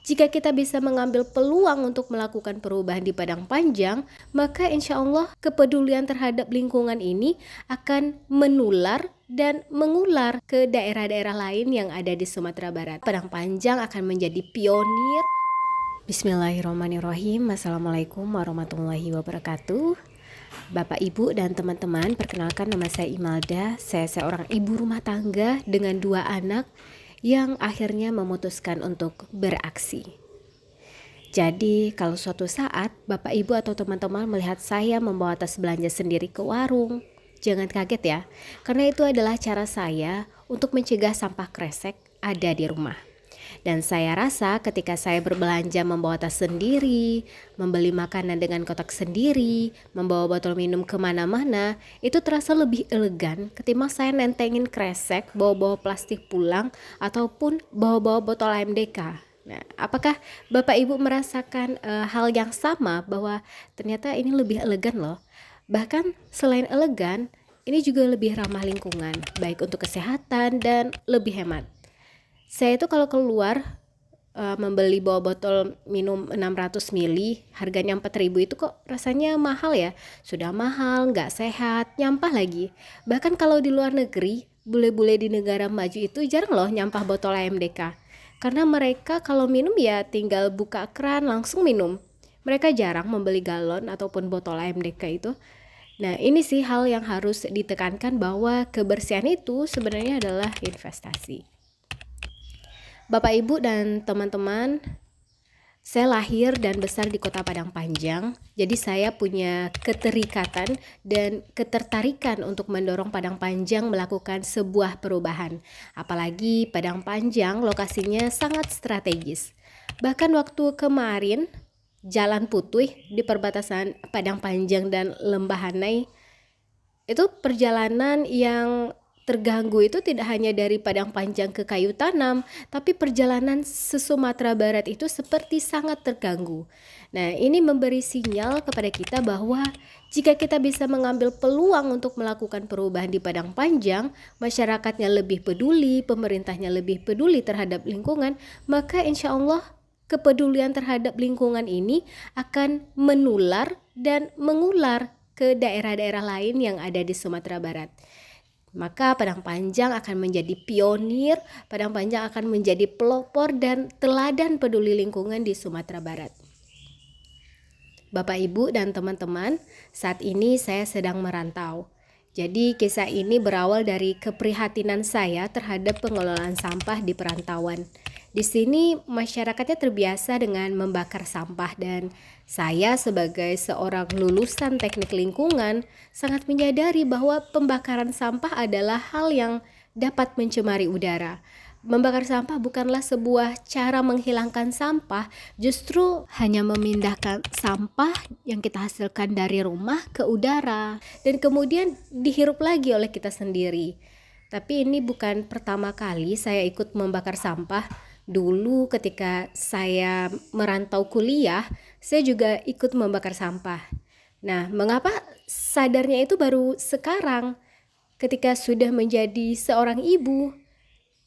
Jika kita bisa mengambil peluang untuk melakukan perubahan di Padang Panjang, maka insya Allah kepedulian terhadap lingkungan ini akan menular dan mengular ke daerah-daerah lain yang ada di Sumatera Barat. Padang Panjang akan menjadi pionir. Bismillahirrahmanirrahim. Assalamualaikum warahmatullahi wabarakatuh. Bapak, Ibu, dan teman-teman, perkenalkan nama saya Imelda. Saya seorang ibu rumah tangga dengan 2 anak yang akhirnya memutuskan untuk beraksi. Jadi kalau suatu saat Bapak, Ibu, atau teman-teman melihat saya membawa tas belanja sendiri ke warung, jangan kaget ya, karena itu adalah cara saya untuk mencegah sampah kresek ada di rumah. Dan saya rasa ketika saya berbelanja membawa tas sendiri, membeli makanan dengan kotak sendiri, membawa botol minum kemana-mana, itu terasa lebih elegan ketimbang saya nentengin kresek, bawa-bawa plastik pulang, ataupun bawa-bawa botol AMDK. Nah, apakah Bapak Ibu merasakan hal yang sama bahwa ternyata ini lebih elegan loh? Bahkan selain elegan, ini juga lebih ramah lingkungan, baik untuk kesehatan dan lebih hemat. Saya itu kalau keluar membeli bawa botol minum 600 ml harganya 4.000 itu kok rasanya mahal ya. Sudah mahal, nggak sehat, nyampah lagi. Bahkan kalau di luar negeri, bule-bule di negara maju itu jarang loh nyampah botol AMDK. Karena mereka kalau minum ya tinggal buka keran langsung minum. Mereka jarang membeli galon ataupun botol AMDK itu. Nah, ini sih hal yang harus ditekankan bahwa kebersihan itu sebenarnya adalah investasi. Bapak, Ibu, dan teman-teman, saya lahir dan besar di Kota Padang Panjang. Jadi saya punya keterikatan dan ketertarikan untuk mendorong Padang Panjang melakukan sebuah perubahan. Apalagi Padang Panjang lokasinya sangat strategis. Bahkan waktu kemarin Jalan Putuh di perbatasan Padang Panjang dan Lembahanai, itu perjalanan yang terganggu itu tidak hanya dari Padang Panjang ke Kayu Tanam, tapi perjalanan se-Sumatera Barat itu seperti sangat terganggu. Nah, ini memberi sinyal kepada kita bahwa jika kita bisa mengambil peluang untuk melakukan perubahan di Padang Panjang, masyarakatnya lebih peduli, pemerintahnya lebih peduli terhadap lingkungan, maka insya Allah kepedulian terhadap lingkungan ini akan menular dan mengular ke daerah-daerah lain yang ada di Sumatera Barat. Maka Padang Panjang akan menjadi pionir, Padang Panjang akan menjadi pelopor dan teladan peduli lingkungan di Sumatera Barat. Bapak, Ibu, dan teman-teman, saat ini saya sedang merantau. Jadi kisah ini berawal dari keprihatinan saya terhadap pengelolaan sampah di perantauan. Di sini masyarakatnya terbiasa dengan membakar sampah dan saya sebagai seorang lulusan teknik lingkungan sangat menyadari bahwa pembakaran sampah adalah hal yang dapat mencemari udara. Membakar sampah bukanlah sebuah cara menghilangkan sampah, justru hanya memindahkan sampah yang kita hasilkan dari rumah ke udara dan kemudian dihirup lagi oleh kita sendiri. Tapi ini bukan pertama kali saya ikut membakar sampah. Dulu ketika saya merantau kuliah, saya juga ikut membakar sampah. Nah, mengapa sadarnya itu baru sekarang ketika sudah menjadi seorang ibu?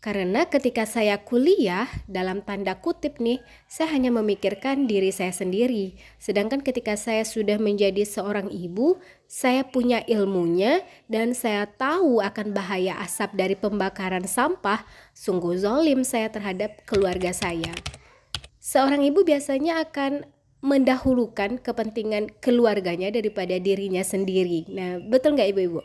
Karena ketika saya kuliah, dalam tanda kutip nih, saya hanya memikirkan diri saya sendiri. Sedangkan ketika saya sudah menjadi seorang ibu, saya punya ilmunya dan saya tahu akan bahaya asap dari pembakaran sampah. Sungguh zalim saya terhadap keluarga saya. Seorang ibu biasanya akan mendahulukan kepentingan keluarganya daripada dirinya sendiri. Nah, betul nggak ibu-ibu?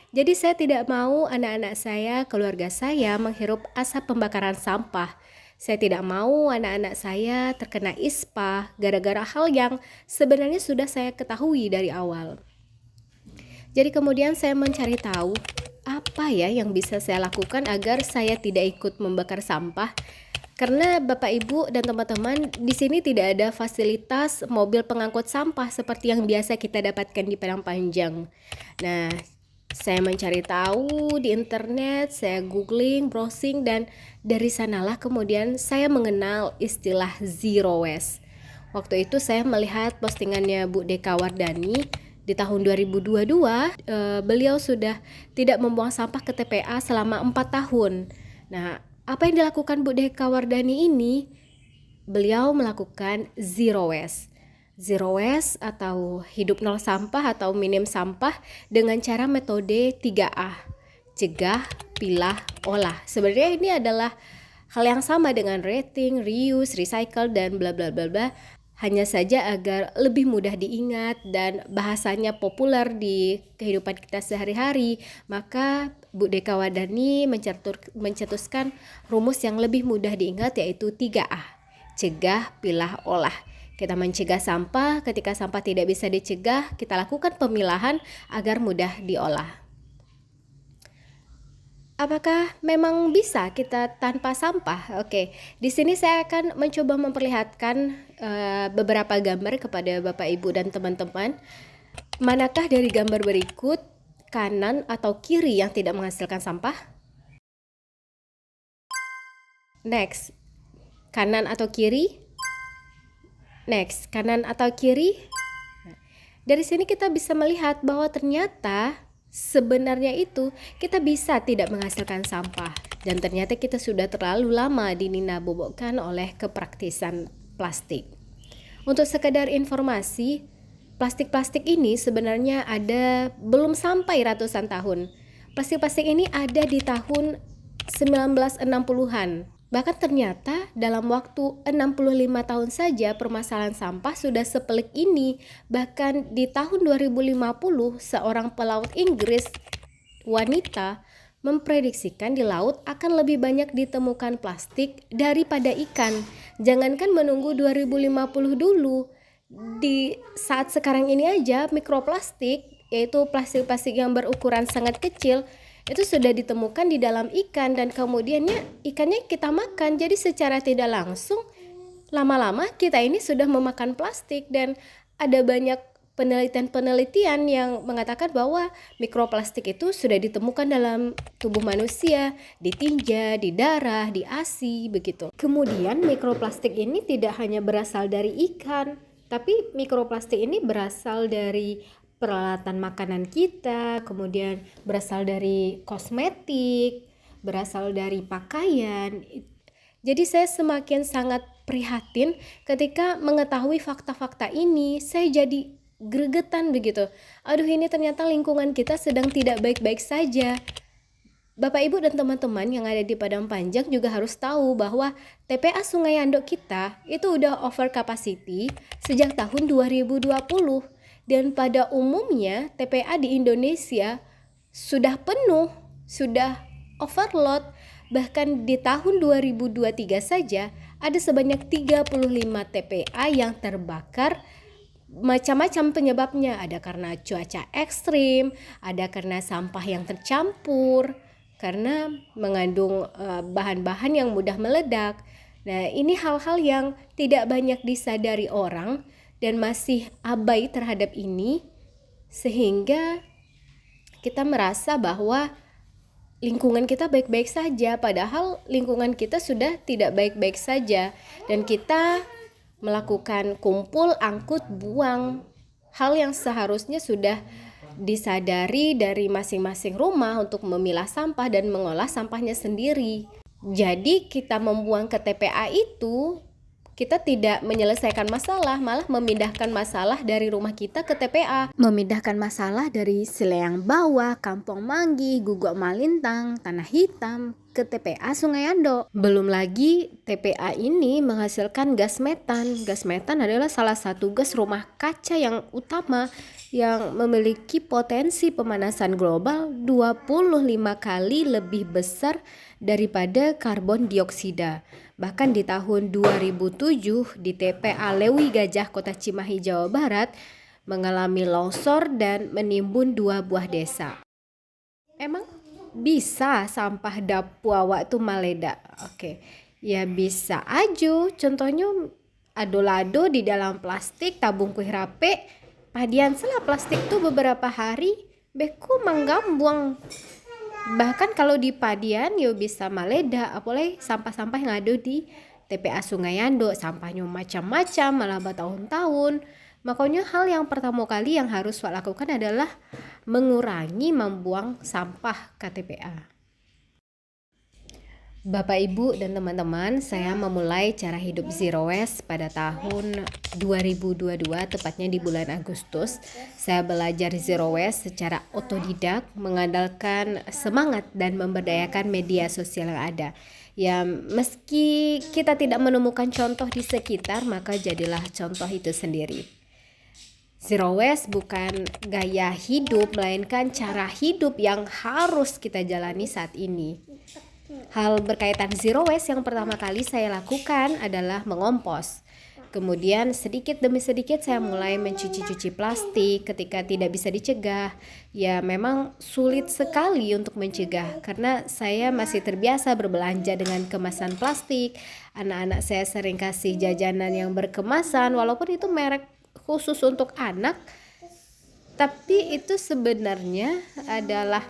Jadi saya tidak mau anak-anak saya, keluarga saya menghirup asap pembakaran sampah. Saya tidak mau anak-anak saya terkena ispa gara-gara hal yang sebenarnya sudah saya ketahui dari awal. Jadi kemudian saya mencari tahu apa ya yang bisa saya lakukan agar saya tidak ikut membakar sampah. Karena Bapak, Ibu, dan teman-teman, di sini tidak ada fasilitas mobil pengangkut sampah seperti yang biasa kita dapatkan di Padang Panjang. Nah, saya mencari tahu di internet, saya googling, browsing, dan dari sanalah kemudian saya mengenal istilah zero waste. Waktu itu saya melihat postingannya Bu Deka Wardani di tahun 2022, beliau sudah tidak membuang sampah ke TPA selama 4 tahun. Nah, apa yang dilakukan Bu Deka Wardani ini beliau melakukan zero waste. Zero waste atau hidup nol sampah atau minim sampah dengan cara metode 3A. Cegah, pilah, olah. Sebenarnya ini adalah hal yang sama dengan rating, reuse, recycle, dan bla bla bla bla. Hanya saja agar lebih mudah diingat dan bahasanya populer di kehidupan kita sehari-hari, maka Bu Deka Wardani mencetuskan rumus yang lebih mudah diingat, yaitu 3A. Cegah, pilah, olah. Kita mencegah sampah, ketika sampah tidak bisa dicegah, kita lakukan pemilahan agar mudah diolah. Apakah memang bisa kita tanpa sampah? Oke, di sini saya akan mencoba memperlihatkan beberapa gambar kepada Bapak Ibu dan teman-teman. Manakah dari gambar berikut kanan atau kiri yang tidak menghasilkan sampah? Next, kanan atau kiri? Next, kanan atau kiri? Dari sini kita bisa melihat bahwa ternyata sebenarnya itu kita bisa tidak menghasilkan sampah, dan ternyata kita sudah terlalu lama dinina-bobokkan oleh kepraktisan plastik. Untuk sekedar informasi, plastik-plastik ini sebenarnya ada belum sampai ratusan tahun. Plastik-plastik ini ada di tahun 1960-an. Bahkan ternyata dalam waktu 65 tahun saja permasalahan sampah sudah sepelik ini. Bahkan di tahun 2050 seorang pelaut Inggris wanita memprediksikan di laut akan lebih banyak ditemukan plastik daripada ikan. Jangankan menunggu 2050 dulu, di saat sekarang ini aja mikroplastik, yaitu plastik-plastik yang berukuran sangat kecil, itu sudah ditemukan di dalam ikan, dan kemudiannya ikannya kita makan. Jadi secara tidak langsung lama-lama kita ini sudah memakan plastik, dan ada banyak penelitian yang mengatakan bahwa mikroplastik itu sudah ditemukan dalam tubuh manusia, di tinja, di darah, di ASI, begitu. Kemudian mikroplastik ini tidak hanya berasal dari ikan, tapi mikroplastik ini berasal dari peralatan makanan kita, kemudian berasal dari kosmetik, berasal dari pakaian. Jadi saya semakin sangat prihatin ketika mengetahui fakta-fakta ini. Saya jadi gregetan begitu. Aduh, ini ternyata lingkungan kita sedang tidak baik-baik saja. Bapak Ibu dan teman-teman yang ada di Padang Panjang juga harus tahu bahwa TPA Sungai Andok kita itu udah over capacity sejak tahun 2020. Dan pada umumnya TPA di Indonesia sudah penuh, sudah overload. Bahkan di tahun 2023 saja ada sebanyak 35 TPA yang terbakar. Macam-macam penyebabnya, ada karena cuaca ekstrim, ada karena sampah yang tercampur, karena mengandung bahan-bahan yang mudah meledak. Nah, ini hal-hal yang tidak banyak disadari orang dan masih abai terhadap ini, sehingga kita merasa bahwa lingkungan kita baik-baik saja, padahal lingkungan kita sudah tidak baik-baik saja, dan kita melakukan kumpul, angkut, buang, hal yang seharusnya sudah disadari dari masing-masing rumah untuk memilah sampah dan mengolah sampahnya sendiri. Jadi kita membuang ke TPA itu, kita tidak menyelesaikan masalah, malah memindahkan masalah dari rumah kita ke TPA. Memindahkan masalah dari Sileang Bawah, Kampung Manggi, Guguk Malintang, Tanah Hitam ke TPA Sungai Andok. Belum lagi TPA ini menghasilkan gas metan. Gas metan adalah salah satu gas rumah kaca yang utama yang memiliki potensi pemanasan global 25 kali lebih besar daripada karbon dioksida. Bahkan di tahun 2007 di TPA Lewi Gajah Kota Cimahi, Jawa Barat mengalami longsor dan menimbun 2 buah desa. Emang bisa sampah Dapuawa itu meledak? Oke, ya bisa aja. Contohnya ado-lado di dalam plastik, tabung kuih rape, padian selah plastik tuh beberapa hari beku manggambuang. Bahkan kalau di padian yo bisa meledak, apalagi sampah-sampah yang ada di TPA Sungai Andok, sampahnya macam-macam malah bertahun-tahun. Makanya hal yang pertama kali yang harus Wak lakukan adalah mengurangi membuang sampah ke TPA. Bapak, Ibu, dan teman-teman, saya memulai cara hidup zero waste pada tahun 2022, tepatnya di bulan Agustus. Saya belajar zero waste secara otodidak, mengandalkan semangat dan memberdayakan media sosial yang ada. Ya, meski kita tidak menemukan contoh di sekitar, maka jadilah contoh itu sendiri. Zero waste bukan gaya hidup, melainkan cara hidup yang harus kita jalani saat ini. Hal berkaitan zero waste yang pertama kali saya lakukan adalah mengompos. Kemudian sedikit demi sedikit saya mulai mencuci-cuci plastik ketika tidak bisa dicegah. Ya memang sulit sekali untuk mencegah karena saya masih terbiasa berbelanja dengan kemasan plastik. Anak-anak saya sering kasih jajanan yang berkemasan walaupun itu merek khusus untuk anak. Tapi itu sebenarnya adalah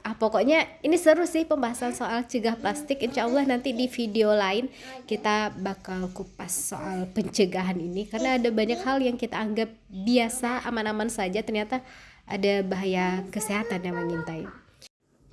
pokoknya ini seru sih pembahasan soal cegah plastik. Insya Allah nanti di video lain kita bakal kupas soal pencegahan ini, karena ada banyak hal yang kita anggap biasa, aman-aman saja, ternyata ada bahaya kesehatan yang mengintai.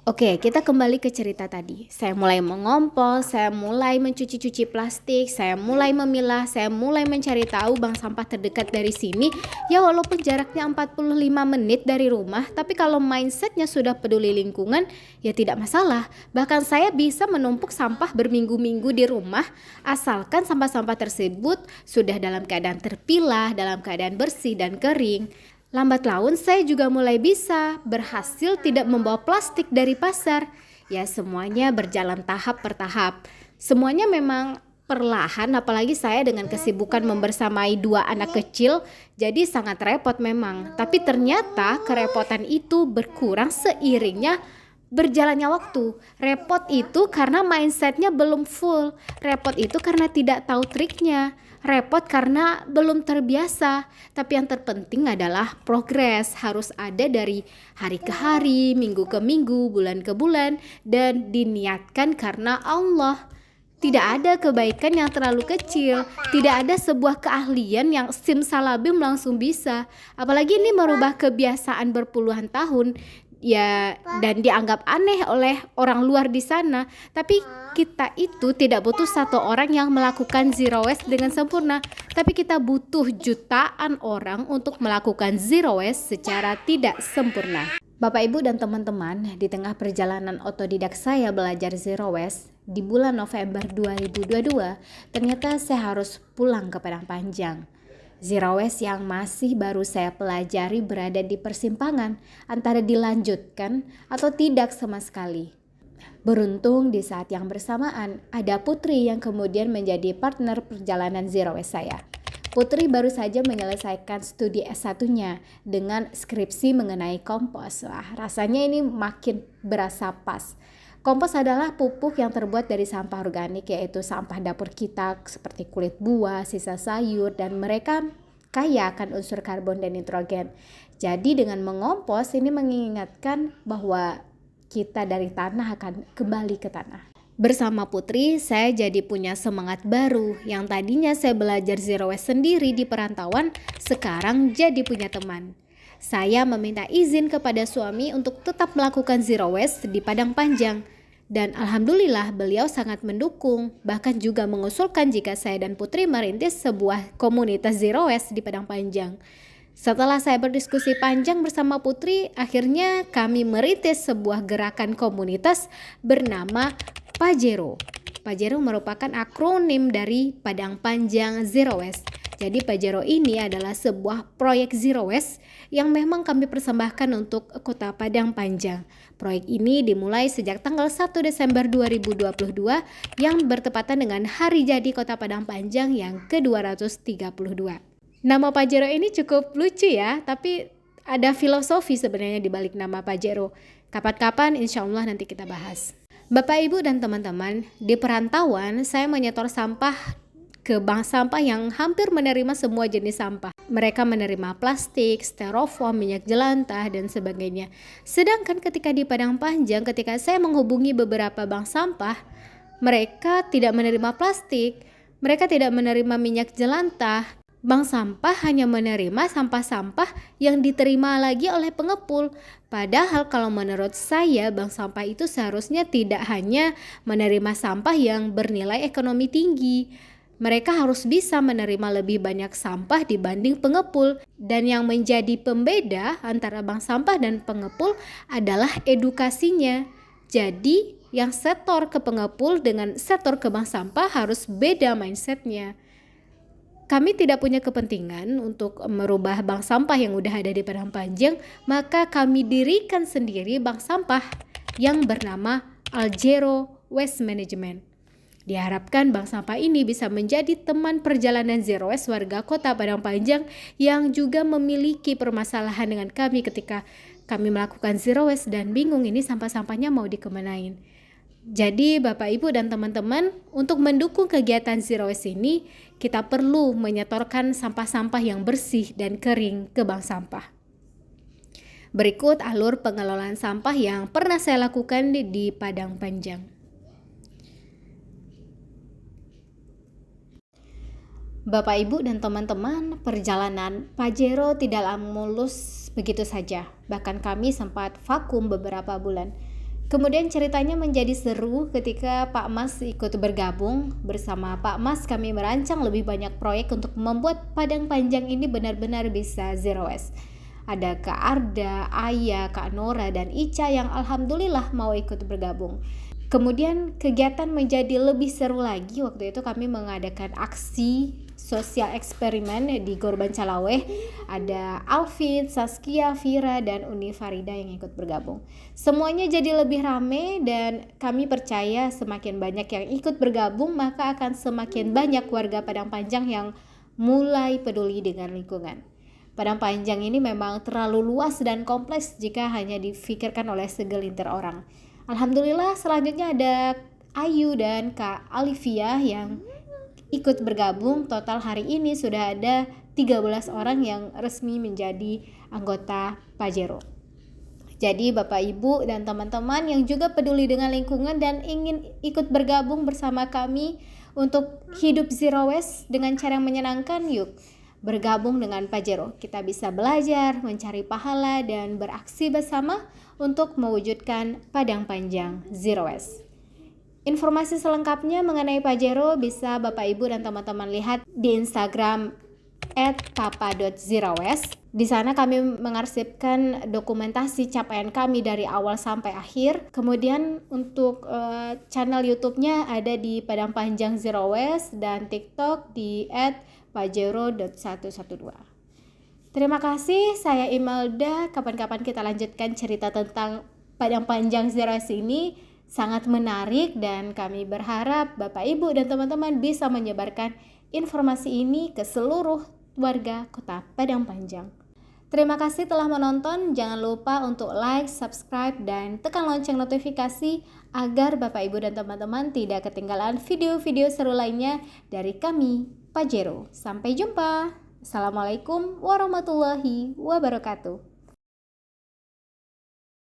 Oke, kita kembali ke cerita tadi. Saya mulai mengompos, saya mulai mencuci-cuci plastik, saya mulai memilah, saya mulai mencari tahu bank sampah terdekat dari sini. Ya walaupun jaraknya 45 menit dari rumah, tapi kalau mindsetnya sudah peduli lingkungan, ya tidak masalah. Bahkan saya bisa menumpuk sampah berminggu-minggu di rumah, asalkan sampah-sampah tersebut sudah dalam keadaan terpilah, dalam keadaan bersih dan kering. Lambat laun saya juga mulai bisa berhasil tidak membawa plastik dari pasar. Ya semuanya berjalan tahap per tahap. Semuanya memang perlahan, apalagi saya dengan kesibukan membersamai 2 anak kecil, jadi sangat repot memang. Tapi ternyata kerepotan itu berkurang seiringnya berjalannya waktu. Repot itu karena mindsetnya belum full. Repot itu karena tidak tahu triknya. Repot karena belum terbiasa. Tapi yang terpenting adalah progres. Harus ada dari hari ke hari, minggu ke minggu, bulan ke bulan, dan diniatkan karena Allah. Tidak ada kebaikan yang terlalu kecil. Tidak ada sebuah keahlian yang simsalabim langsung bisa. Apalagi ini merubah kebiasaan berpuluhan tahun, ya, dan dianggap aneh oleh orang luar di sana. Tapi kita itu tidak butuh satu orang yang melakukan zero waste dengan sempurna, tapi kita butuh jutaan orang untuk melakukan zero waste secara tidak sempurna. Bapak, Ibu, dan teman-teman, di tengah perjalanan otodidak saya belajar zero waste di bulan November 2022, ternyata saya harus pulang ke Padang Panjang. Zero waste yang masih baru saya pelajari berada di persimpangan antara dilanjutkan atau tidak sama sekali. Beruntung di saat yang bersamaan ada Putri yang kemudian menjadi partner perjalanan zero waste saya. Putri baru saja menyelesaikan studi S1-nya dengan skripsi mengenai kompos. Wah, rasanya ini makin berasa pas. Kompos adalah pupuk yang terbuat dari sampah organik, yaitu sampah dapur kita seperti kulit buah, sisa sayur, dan mereka kaya akan unsur karbon dan nitrogen. Jadi dengan mengompos ini mengingatkan bahwa kita dari tanah akan kembali ke tanah. Bersama Putri, saya jadi punya semangat baru. Yang tadinya saya belajar zero waste sendiri di perantauan, sekarang jadi punya teman. Saya meminta izin kepada suami untuk tetap melakukan zero waste di Padang Panjang. Dan alhamdulillah beliau sangat mendukung, bahkan juga mengusulkan jika saya dan Putri merintis sebuah komunitas zero waste di Padang Panjang. Setelah saya berdiskusi panjang bersama Putri, akhirnya kami merintis sebuah gerakan komunitas bernama Pajero. Pajero merupakan akronim dari Padang Panjang Zero Waste. Jadi Pajero ini adalah sebuah proyek zero waste yang memang kami persembahkan untuk Kota Padang Panjang. Proyek ini dimulai sejak tanggal 1 Desember 2022 yang bertepatan dengan hari jadi Kota Padang Panjang yang ke-232. Nama Pajero ini cukup lucu ya, tapi ada filosofi sebenarnya di balik nama Pajero. Kapan-kapan insya Allah nanti kita bahas. Bapak, Ibu, dan teman-teman, di perantauan saya menyetor sampah ke bank sampah yang hampir menerima semua jenis sampah. Mereka menerima plastik, styrofoam, minyak jelantah, dan sebagainya. Sedangkan ketika di Padang Panjang, ketika saya menghubungi beberapa bank sampah, mereka tidak menerima plastik, mereka tidak menerima minyak jelantah, Bank sampah hanya menerima sampah-sampah yang diterima lagi oleh pengepul. Padahal kalau menurut saya, bank sampah itu seharusnya tidak hanya menerima sampah yang bernilai ekonomi tinggi. Mereka harus bisa menerima lebih banyak sampah dibanding pengepul. Dan yang menjadi pembeda antara bank sampah dan pengepul adalah edukasinya. Jadi, yang setor ke pengepul dengan setor ke bank sampah harus beda mindsetnya. Kami tidak punya kepentingan untuk merubah bank sampah yang udah ada di Padang Panjang, maka kami dirikan sendiri bank sampah yang bernama Algero Waste Management. Diharapkan bank sampah ini bisa menjadi teman perjalanan Zero Waste warga kota Padang Panjang yang juga memiliki permasalahan dengan kami ketika kami melakukan Zero Waste dan bingung ini sampah-sampahnya mau dikemenain. Jadi Bapak Ibu dan teman-teman, untuk mendukung kegiatan Zero Waste ini, kita perlu menyetorkan sampah-sampah yang bersih dan kering ke bank sampah. Berikut alur pengelolaan sampah yang pernah saya lakukan di Padang Panjang. Bapak Ibu dan teman-teman, perjalanan Pajero tidaklah mulus begitu saja. Bahkan kami sempat vakum beberapa bulan. Kemudian ceritanya menjadi seru ketika Pak Mas ikut bergabung. Bersama Pak Mas kami merancang lebih banyak proyek untuk membuat Padang Panjang ini benar-benar bisa Zero Waste. Ada Kak Arda, Aya, Kak Nora, dan Ica yang alhamdulillah mau ikut bergabung. Kemudian kegiatan menjadi lebih seru lagi. Waktu itu kami mengadakan aksi sosial eksperimen di Gor Bancalaweh. Ada Alvin, Saskia, Vira, dan Uni Farida yang ikut bergabung. Semuanya jadi lebih rame dan kami percaya semakin banyak yang ikut bergabung maka akan semakin banyak warga Padang Panjang yang mulai peduli dengan lingkungan. Padang Panjang ini memang terlalu luas dan kompleks jika hanya difikirkan oleh segelintir orang. Alhamdulillah selanjutnya ada Ayu dan Kak Alivia yang ikut bergabung. Total hari ini sudah ada 13 orang yang resmi menjadi anggota Pajero. Jadi Bapak Ibu dan teman-teman yang juga peduli dengan lingkungan dan ingin ikut bergabung bersama kami untuk hidup Zero Waste dengan cara yang menyenangkan, yuk bergabung dengan Pajero. Kita bisa belajar, mencari pahala, dan beraksi bersama untuk mewujudkan Padang Panjang Zero Waste. Informasi selengkapnya mengenai Pajero bisa Bapak Ibu dan teman-teman lihat di Instagram @papa.zerowest. Di sana kami mengarsipkan dokumentasi capaian kami dari awal sampai akhir. Kemudian untuk channel YouTube-nya ada di Padang Panjang Zero Waste dan TikTok di @pajero.112. Terima kasih, saya Imelda. Kapan-kapan kita lanjutkan cerita tentang Padang Panjang Zero Waste ini. Sangat menarik dan kami berharap Bapak Ibu dan teman-teman bisa menyebarkan informasi ini ke seluruh warga kota Padang Panjang. Terima kasih telah menonton. Jangan lupa untuk like, subscribe, dan tekan lonceng notifikasi agar Bapak Ibu dan teman-teman tidak ketinggalan video-video seru lainnya dari kami, Pajero. Sampai jumpa. Assalamualaikum warahmatullahi wabarakatuh.